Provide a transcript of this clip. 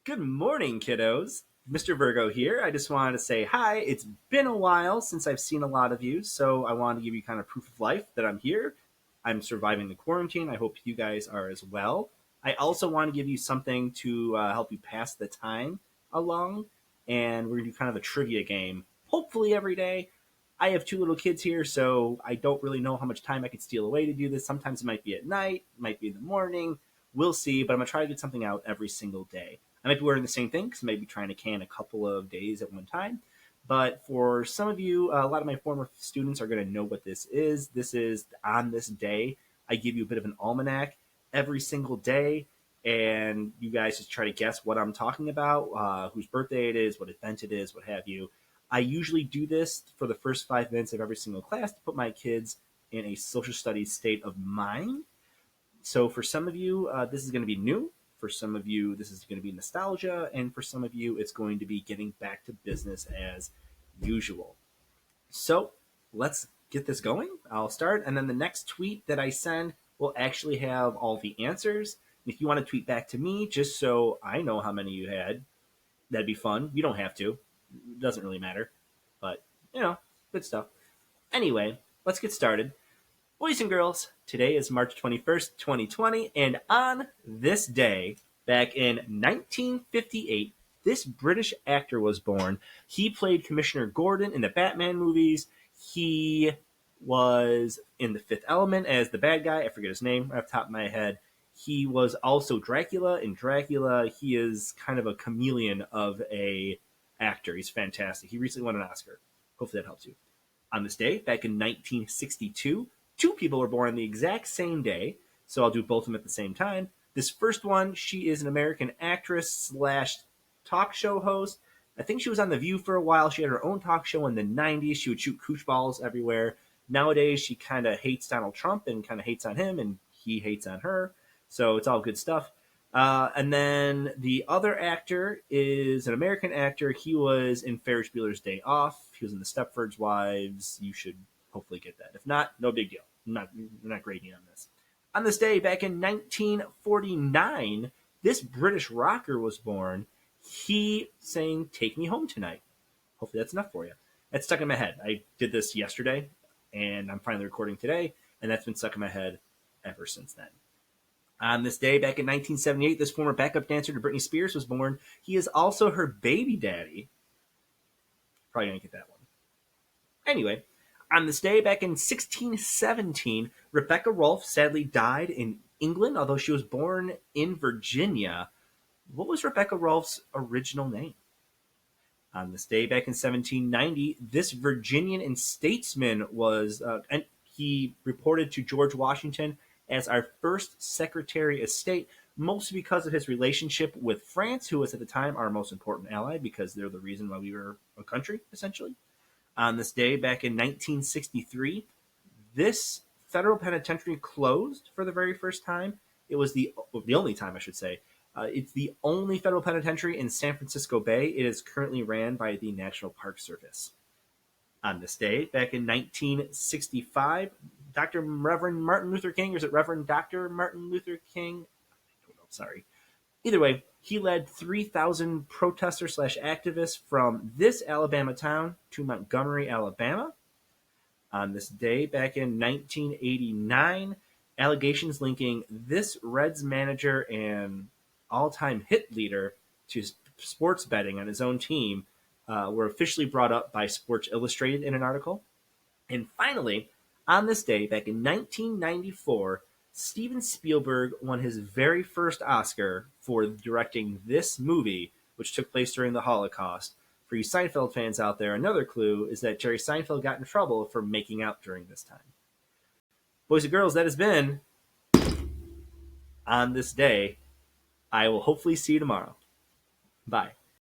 Good morning, kiddos. Mr. Virgo here. I just wanted to say hi. It's been a while since I've seen a lot of you, so I wanted to give you kind of proof of life that I'm here. I'm surviving the quarantine. I hope you guys are as well. I also want to give you something to help you pass the time along, and we're going to do kind of a trivia game, hopefully every day. I have two little kids here, so I don't really know how much time I could steal away to do this. Sometimes it might be at night, it might be in the morning. We'll see, but I'm going to try to get something out every single day. I might be wearing the same thing because I might be trying to can a couple of days at one time. But for some of you, a lot of my former students are going to know what this is. This is on this day. I give you a bit of an almanac every single day, and you guys just try to guess what I'm talking about, whose birthday it is, what event it is, what have you. I usually do this for the first 5 minutes of every single class to put my kids in a social studies state of mind. So for some of you, this is going to be new. For some of you, this is going to be nostalgia. And for some of you, it's going to be getting back to business as usual. So let's get this going. I'll start. And then the next tweet that I send will actually have all the answers. If you want to tweet back to me, just so I know how many you had, that'd be fun. You don't have to. It doesn't really matter. But, good stuff. Anyway, let's get started. Boys and girls, today is March 21st, 2020, and on this day, back in 1958, this British actor was born. He played Commissioner Gordon in the Batman movies. He was in The Fifth Element as the bad guy. I forget his name off the top of my head. He was also Dracula. In Dracula, he is kind of a chameleon of a actor. He's fantastic. He recently won an Oscar. Hopefully that helps you. On this day, back in 1962, two people were born on the exact same day, so I'll do both of them at the same time. This first one, she is an American actress slash talk show host. I think she was on The View for a while. She had her own talk show in the 90s. She would shoot koosh balls everywhere. Nowadays, she kind of hates Donald Trump and kind of hates on him, and he hates on her. So it's all good stuff. And then the other actor is an American actor. He was in Ferris Bueller's Day Off. He was in The Stepford's Wives. You should hopefully get that. If not, no big deal. I'm not grading on this. On this day, back in 1949, this British rocker was born. He sang Take Me Home Tonight. Hopefully that's enough for you. That's stuck in my head. I did this yesterday, and I'm finally recording today, and that's been stuck in my head ever since then. On this day, back in 1978, this former backup dancer to Britney Spears was born. He is also her baby daddy. Probably going to get that one. Anyway, on this day, back in 1617, Rebecca Rolfe sadly died in England, although she was born in Virginia. What was Rebecca Rolfe's original name? On this day, back in 1790, this Virginian and statesman was, and he reported to George Washington as our first Secretary of State, mostly because of his relationship with France, who was at the time our most important ally, because they're the reason why we were a country, essentially. On this day, back in 1963, this federal penitentiary closed for the very first time. It was the only time, I should say. It's the only federal penitentiary in San Francisco Bay. It is currently ran by the National Park Service. On this day, back in 1965, Dr. Reverend Martin Luther King, or is it Reverend Dr. Martin Luther King? I don't know, sorry. Either way, he led 3,000 protesters slash activists from this Alabama town to Montgomery, Alabama. On this day, back in 1989, allegations linking this Reds manager and all-time hit leader to sports betting on his own team were officially brought up by Sports Illustrated in an article. And finally, on this day, back in 1994, Steven Spielberg won his very first Oscar for directing this movie, which took place during the Holocaust. For you Seinfeld fans out there, another clue is that Jerry Seinfeld got in trouble for making out during this time. Boys and girls, that has been On This Day. I will hopefully see you tomorrow. Bye.